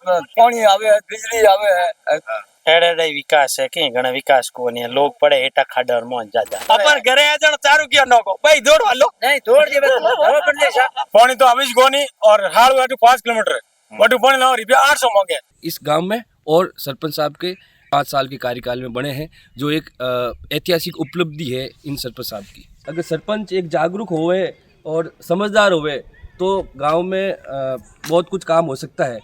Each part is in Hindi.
पानी आवे बिजली आवे एड़े विकास है कि घना विकास को नहीं लोग पड़े हेटा खाडर मोहन जाजा अपन घरे आ जानो चारू किया नको भाई दौड़ वालो नहीं दौड़ दे हवा पड़ दे पानी तो अभी गोनी और हाड़ वाटू 5 किलोमीटर वाटू पानी लाओ रुपया 800 मांगे इस गांव में। और सरपंच साहब के 5 साल के कार्यकाल में बने हैं, जो एक ऐतिहासिक उपलब्धि है इन सरपंच साहब की। अगर सरपंच एक जागरूक होवे और समझदार होवे तो गांव में बहुत कुछ काम हो सकता है।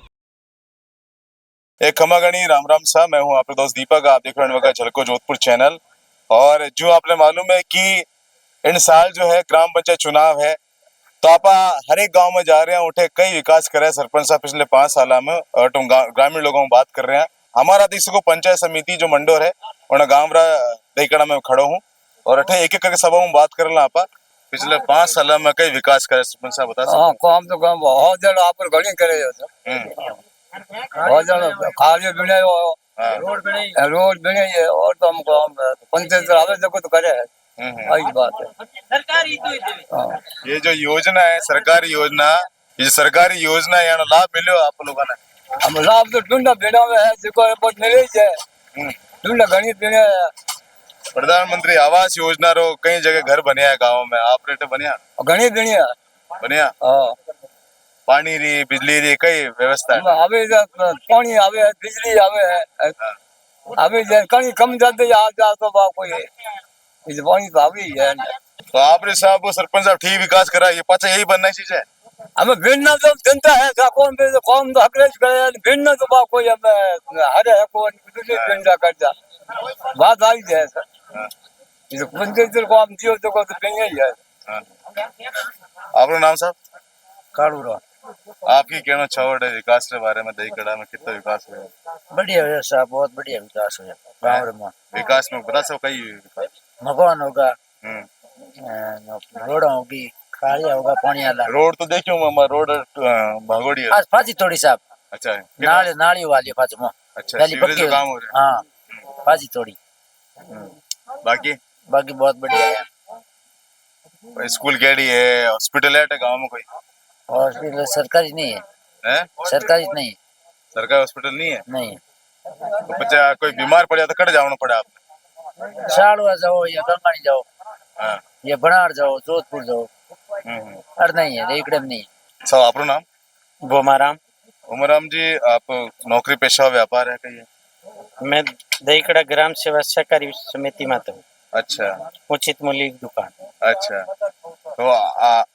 एक खमागणी राम राम सा, मैं हूं आपके दोस्त दीपक। आप देख रहे हैं झलको जोधपुर चैनल। और जो आपने मालूम है कि इन साल जो है ग्राम पंचायत चुनाव है, तो आप हर एक गांव में जा रहे हैं, उठे कई विकास करे सरपंच साहब पिछले 5 साल में। और तुम ग्रामीण लोगों में बात कर रहे हैं। हमारा देश को पंचायत समिति जो मंडोर है उन्हें गाँव दहीकड़ा में खड़ो हूँ और अठे एक एक करके सभा में बात कर रहा आप पिछले 5 साल में कई विकास करे सरपंच साहब बता सकते? काम तो काम बहुत जन आप घणी करे बहुत जन खाली बिने रोड बिने है और तो हम काम पंचायत आवे देखो तो करे आई बात है। सरकारी तो ये जो योजना है सरकारी योजना, ये सरकारी योजना है लाभ मिलो आप लोगों ने? हम लाभ तो ढूंढा बिना में है देखो बहुत मिले है ढूंढा घणी बिने प्रधानमंत्री आवास योजना रो कई जगह घर बने हैं गाँव में, ऑपरेटर बनिया घणी बिनिया बनिया पानी री बिजली री कई व्यवस्था है? आवे पानी आवे बिजली आवे आवे कहीं कम जाते आ जा तो बा कोई इस पानी तो आवे ही है। तो आपने साहब सरपंच साहब ठीक विकास करा, ये पाचा यही बनना चीज है। हमें भिन्न तो जनता है कौन पे कौन तो हकरेज करे भिन्न तो बा कोई हमें हरे है कौन दूसरी जनता कर जा बात आई है सर। इस पंचायत को हम दियो तो नहीं है। आपका नाम साहब? काड़ूरा। आपकी कहना चाहोगे विकास के बारे में? दहीकड़ा में कितना विकास हुआ? बढ़िया है साहब, बहुत बढ़िया विकास हुआ गाँव में। विकास में बता सको कई विकास? मकान होगा, रोड होगी, खालिया होगा, पानी वाला रोड तो देखियो मैं, रोड भागोड़ी है आज फाजी थोड़ी साहब। अच्छा नाली वाली फाजी में अच्छा सीवरेज का काम हो रहा है। हाँ फाजी थोड़ी, बाकी बहुत बढ़िया है। स्कूल केड़ी है, हॉस्पिटल है गाँव में कोई? हॉस्पिटल सरकारी नहीं है, सरकारी नहीं है, सरकारी हॉस्पिटल नहीं है। नहीं तो बच्चा कोई बीमार पड़ जाता तो कट जाना पड़ा आपने? साड़ुआ जाओ या गंगानी जाओ या बनार जाओ, जोधपुर जाओ, और नहीं है दहीकड़ा में नहीं है। सब आपका नाम? बोमाराम। उमराम जी, आप नौकरी पेशा व्यापार है कहीं? मैं दहीकड़ा ग्राम सेवा सहकारी समिति में तो अच्छा उचित मूल्य की दुकान। अच्छा तो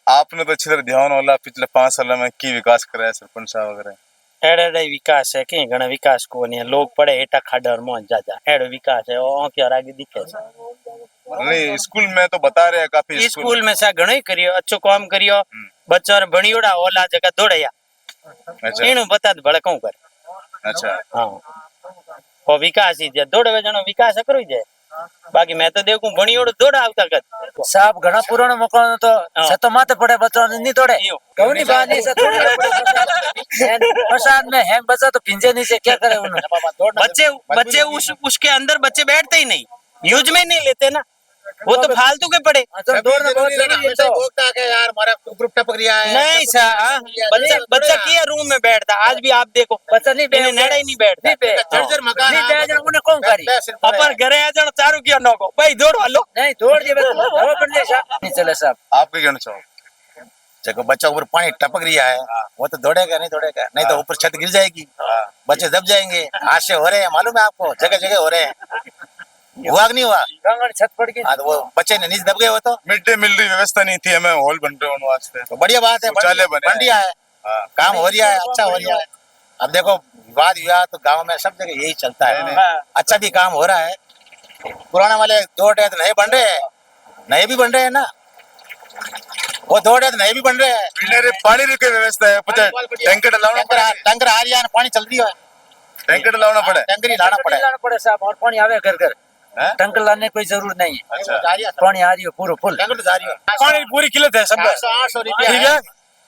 आपने तो अच्छी तरह ध्यान वाला पिछले 5 साल में की विकास करा है सरपंच साहब वगैरह? एड़े विकास है कि घना विकास को नहीं लोग पड़े हेटा खाडर मोहन जाजा एड़ो विकास है और क्या आगे दिखे नहीं। स्कूल में तो बता रहे हैं काफी स्कूल में सा घणो ही करियो, अच्छो काम करियो, बच्चा बणियोड़ा ओला जगह दौड़या। अच्छा एनु बता दे भले कहूं कर। अच्छा हां वो विकास ही जे दौड़वे जणो विकास करो जे, बाकी मैं तो देखूं बणियोड़ दौड़ा आवता कर साहब घना पुरानो मकान तो छतो माथे पड़े बच्चा नहीं तोड़े कौनी बात नहीं से थोड़ी प्रसाद में है बच्चा तो पिंजे नहीं से क्या करे उन्होंने बच्चे उसके अंदर बच्चे बैठते ही नहीं, यूज में नहीं लेते ना, वो तो फालतू के पड़े। यार हमारा ग्रुप टपक रहा है नहीं सर, बच्चा किया रूम में बैठता, आज भी आप देखो बच्चा नहीं नेड़ा ही नहीं बैठता। जर्जर मकान नहीं उन्हें कौन करी अपन घरे आ जानो चारू किया नको भाई दौड़ वालो नहीं दौड़ दे हवा पड़ दे नहीं चले साहब। आप क्या कहना चाहो? देखो बच्चा ऊपर पानी टपक रहा है, वो तो दौड़ेगा नहीं तो ऊपर छत गिर जाएगी, बच्चे दब जाएंगे। हादसे हो रहे हैं मालूम है आपको, जगह जगह हो रहे हैं। हुआ कि नहीं हुआ? छत पड़ गई। हाँ तो वो बच्चे ने नीचे दब गए। वो तो मिड डे मील की व्यवस्था नहीं थी, हमें हॉल बन रहे वास्ते तो बढ़िया बात है, शौचालय बने बढ़िया है, काम हो रहा है, अच्छा हो रहा है। अब देखो विवाद हुआ तो गाँव में सब जगह यही चलता है, अच्छा भी काम हो रहा है। पुराना वाले 2 तो नए बन रहे हैं, नए भी बन रहे हैं ना, वो 2 तो नए भी बन रहे हैं। पानी की व्यवस्था है, टैंकर डलाना पड़ा, टंकर आ रही है, पानी चल रही है, टैंकर डलाना पड़ा, टंकर ही लाना पड़े साहब। और पानी आवे घर घर, टंकर लाने कोई जरूरत नहीं है। अच्छा पानी आ रही है पूरा फुल, टंकर जा रही है। पानी पूरी किल्लत है सब 800 रुपया ठीक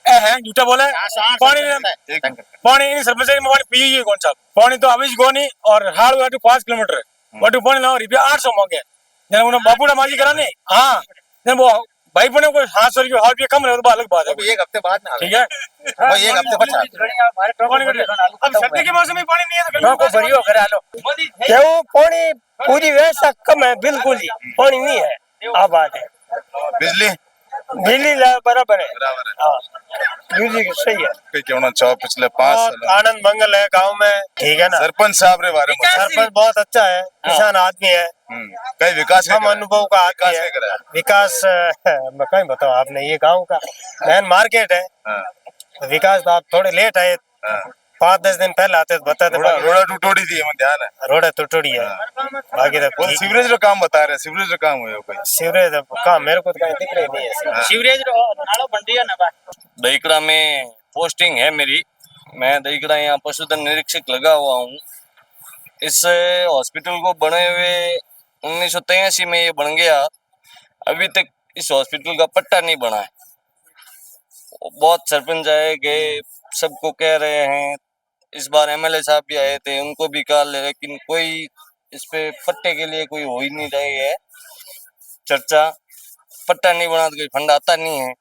है झूठा बोला है। पानी सरपंच में पानी पी कौन सा पानी तो अभी गोनी और हाड़ वाटू 5 किलोमीटर वाटू पानी लाओ रुपया 800 मांगे। बापूड़ा माजी करा नहीं हाँ वो भाई बने कोई 500 रुपये कम रहे तो अलग बात है। अभी एक हफ्ते बाद ना ठीक है भाई, एक हफ्ते बाद अब सर्दी के मौसम में पानी नहीं है तो ट्रको भरियो करा लो क्यों पानी पूरी व्यवस्था कम है, बिल्कुल ही पानी नहीं है। आ बात है, बिजली बिजली बराबर है, बराबर है। हाँ बिजली सही है। कोई कहना चाहो पिछले 5 बहुत साल आनंद मंगल है गांव में, ठीक है ना। सरपंच साहब रे बारे में सरपंच बहुत अच्छा है, किसान आदमी है, कई विकास हम अनुभव का आदमी है। विकास मैं कहीं बताओ आपने, ये गांव का मेन मार्केट है, तो विकास तो आप थोड़े लेट आए, 5-10 दिन पहले आते तो बताते। रोड़ा टूटोड़ी थी हमें ध्यान है, रोड टूटोड़ी है, बाकी तो वो सीवरेज रो काम बता रहे, सीवरेज रो काम हुए कोई सीवरेज का मेरे को तो कहीं दिख रही नहीं है। सीवरेज नालो बन रही है ना। दहीकड़ा में पोस्टिंग है मेरी, मैं दहीकड़ा यहाँ पशुधन निरीक्षक लगा हुआ हूँ। इस हॉस्पिटल को बने हुए 1983 में ये बन गया, अभी तक इस हॉस्पिटल का पट्टा नहीं बना है। बहुत सरपंच आए गए, सबको कह रहे हैं, इस बार एमएलए साहब भी आए थे, उनको भी कहा, लेकिन कोई इस पे पट्टे के लिए कोई हो ही नहीं रही है चर्चा। पट्टा नहीं बना तो कोई फंड आता नहीं है,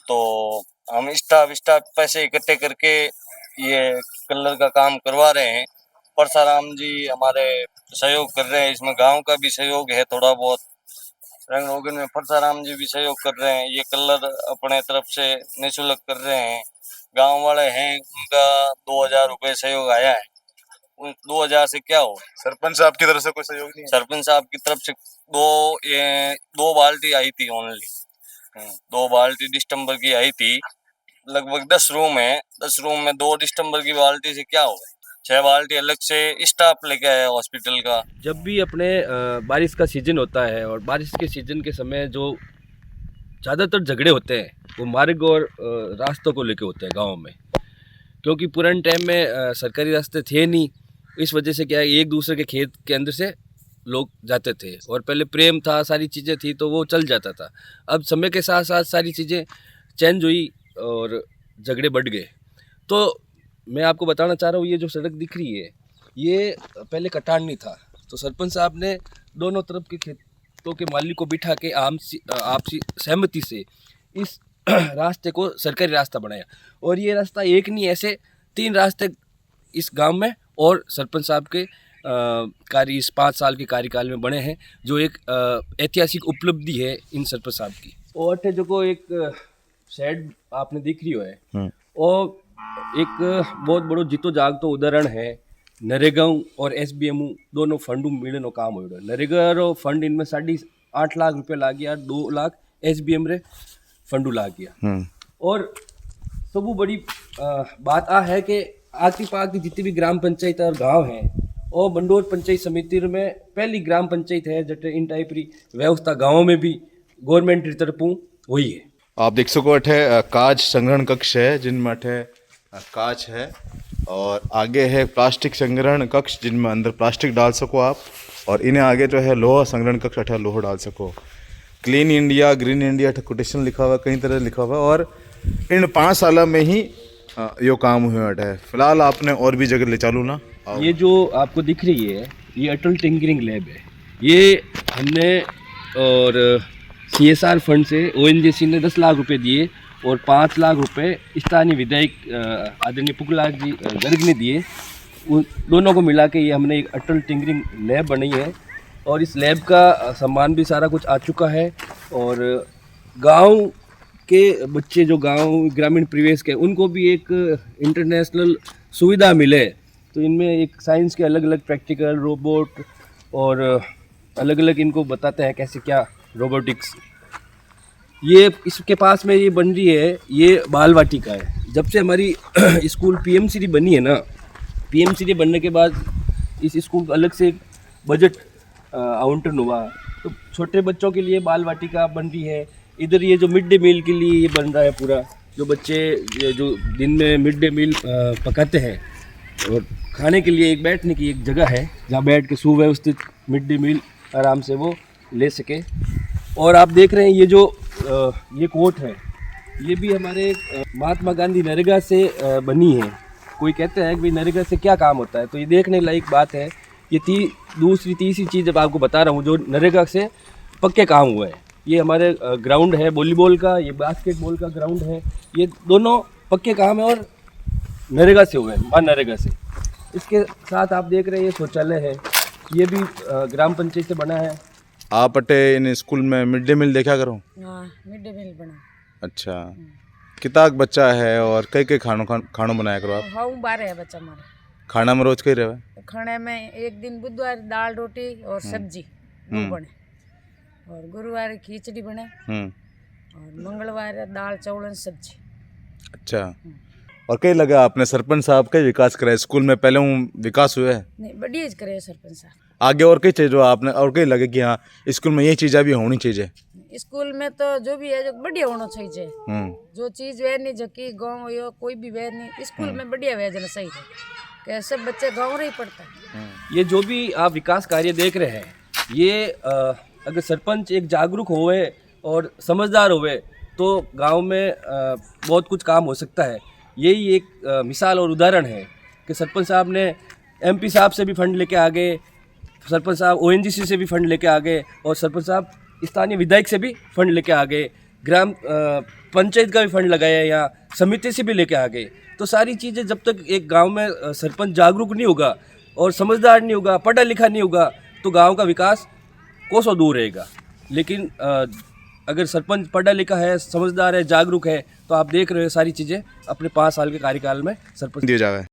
तो हम स्टाफ पैसे इकट्ठे करके ये कलर का काम करवा रहे हैं। परसाराम जी हमारे सहयोग कर रहे हैं, इसमें गांव का भी सहयोग है थोड़ा बहुत। रंग रोगन में परसाराम जी भी सहयोग कर रहे हैं, ये कलर अपने तरफ से निःशुल्क कर रहे हैं। गांव वाले हैं, उनका 2000 रुपये सहयोग आया है। उन 2000 से क्या हो, सरपंच साहब की तरफ से कोई सहयोग नहीं है? सरपंच साहब की तरफ से दो बाल्टी आई थी ओनली, 2 बाल्टी डिस्टम्बर की आई थी। लगभग 10 रूम है, 10 रूम में 2 डिस्टम्बर की बाल्टी से क्या हो, 6 बाल्टी अलग से स्टाफ लेके आया हॉस्पिटल का। जब भी अपने बारिश का सीज़न होता है और बारिश के सीज़न के समय जो ज़्यादातर झगड़े होते हैं वो मार्ग और रास्तों को लेके होते हैं गाँव में, क्योंकि पुराने टाइम में सरकारी रास्ते थे नहीं। इस वजह से क्या है, एक दूसरे के खेत के अंदर से लोग जाते थे और पहले प्रेम था, सारी चीज़ें थी तो वो चल जाता था। अब समय के साथ साथ सारी चीज़ें चेंज हुई और झगड़े बढ़ गए। तो मैं आपको बताना चाह रहा हूँ, ये जो सड़क दिख रही है ये पहले कटारनी था, तो सरपंच साहब ने दोनों तरफ के खेतों के मालिक को बिठा के आपसी सहमति से इस रास्ते को सरकारी रास्ता बनाया। और ये रास्ता एक नहीं, ऐसे 3 रास्ते इस गांव में और सरपंच साहब के इस 5 साल के कार्यकाल में बने हैं, जो एक ऐतिहासिक उपलब्धि है इन सरपंच साहब की। और जो एक शेड आपने दिख रही है और एक बहुत बड़ो जीतो जागतो उदाहरण है नरेगा और SBM दोनों फंडू मिलनो काम हो। नरेगा रो फंड इनमें 8.5 लाख रुपये लाग गया, 2 लाख SBM रे फंडू लाग गया। और सबू बड़ी बात आ है कि आगती पागती जितनी भी ग्राम पंचायत और गांव हैं और बंडोर पंचायत समिति में पहली ग्राम पंचायत है जटे इन टाइप री व्यवस्था गाँव में भी गवर्नमेंट री तरफों हुई है। आप देख सको अठे कांच संग्रहण कक्ष है, जिनमें अठे कांच है और आगे है प्लास्टिक संग्रहण कक्ष, जिनमें अंदर प्लास्टिक डाल सको आप, और इन्हें आगे जो है लोहा संग्रहण कक्ष, अठे लोहा डाल सको। क्लीन इंडिया, ग्रीन इंडिया अठे कोटेशन लिखा हुआ है, कई तरह लिखा हुआ है, और इन 5 साल में ही यो काम हुआ अठे। फिलहाल आपने और भी जगह ले चालू ना। ये जो आपको दिख रही है ये अटल टिंकरिंग लैब है। ये हमने और CSR फंड से ONGC ने 10 लाख रुपए दिए और 5 लाख रुपए स्थानीय विधायक आदरणीय पुगलाल जी गर्ग ने दिए। उन दोनों को मिला के ये हमने एक अटल टिंकरिंग लैब बनाई है और इस लैब का सामान भी सारा कुछ आ चुका है। और गांव के बच्चे जो गांव ग्रामीण परिवेश के, उनको भी एक इंटरनेशनल सुविधा मिले, तो इनमें एक साइंस के अलग अलग प्रैक्टिकल रोबोट और अलग अलग इनको बताते हैं कैसे क्या रोबोटिक्स। ये इसके पास में ये बन रही है, ये बाल वाटिका है। जब से हमारी स्कूल PMCD बनी है ना, PMCD बनने के बाद इस स्कूल को अलग से एक बजट आवंटन हुआ, तो छोटे बच्चों के लिए बाल वाटिका बन रही है। इधर ये जो मिड डे मील के लिए ये बन रहा है पूरा, जो बच्चे जो दिन में मिड डे मील पकाते हैं और खाने के लिए एक बैठने की एक जगह है जहाँ बैठ के सुव्यवस्थित मिड डे मील आराम से वो ले सके। और आप देख रहे हैं ये जो ये कोर्ट है, ये भी हमारे महात्मा गांधी नरेगा से बनी है। कोई कहते हैं कि भाई नरेगा से क्या काम होता है, तो ये देखने लायक बात है। ये तीसरी चीज़ जब आपको बता रहा हूँ जो नरेगा से पक्के काम हुआ है। ये हमारे ग्राउंड है वॉलीबॉल का, ये बास्केटबॉल का ग्राउंड है, ये दोनों पक्के काम है और नरेगा से हुए हैं, नरेगा से। इसके साथ आप देख रहे हैं ये शौचालय है, ये भी ग्राम पंचायत से बना है। आप अटे इन स्कूल में मिड डे मील देखा करो? हाँ, मिड डे मील बना। अच्छा, कितना बच्चा है और कई कई खानों बनाया करो आप? हाँ, 12 है बच्चा हमारा। खाना में रोज कई रहे? खाने में एक दिन बुधवार दाल रोटी और सब्जी वो बने, और गुरुवार खिचड़ी बने, और मंगलवार दाल चावल सब्जी। अच्छा, और कई लगा आपने सरपंच साहब का विकास करा स्कूल में, पहले विकास हुआ है? नहीं, बढ़िया करे सरपंच साहब। आगे और कई चीज आपने और कई लगे कि हाँ स्कूल में ये चीज़ भी होनी चाहिए? स्कूल में तो जो भी है जो बढ़िया होना चाहिए, जो चीज वे नहीं जकी गाँव यो कोई भी वे नहीं, स्कूल में बढ़िया वे जना सही है कि सब बच्चे गाँव रही पढ़ता है। ये जो भी आप विकास कार्य देख रहे हैं, ये अगर सरपंच एक जागरूक होवे और समझदार होवे तो गांव में बहुत कुछ काम हो सकता है। यही एक मिसाल और उदाहरण है कि सरपंच साहब ने एमपी साहब से भी फंड लेके आ गए, सरपंच साहब ओएनजीसी से भी फंड लेके आ गए, और सरपंच साहब स्थानीय विधायक से भी फंड लेके आ गए, ग्राम पंचायत का भी फंड लगाया, या समिति से भी लेके आ गए। तो सारी चीज़ें जब तक एक गांव में सरपंच जागरूक नहीं होगा और समझदार नहीं होगा, पढ़ा लिखा नहीं होगा, तो गांव का विकास कोसों दूर रहेगा। लेकिन अगर सरपंच पढ़ा लिखा है, समझदार है, जागरूक है, तो आप देख रहे हो सारी चीज़ें अपने 5 साल के कार्यकाल में सरपंच दिए जावे।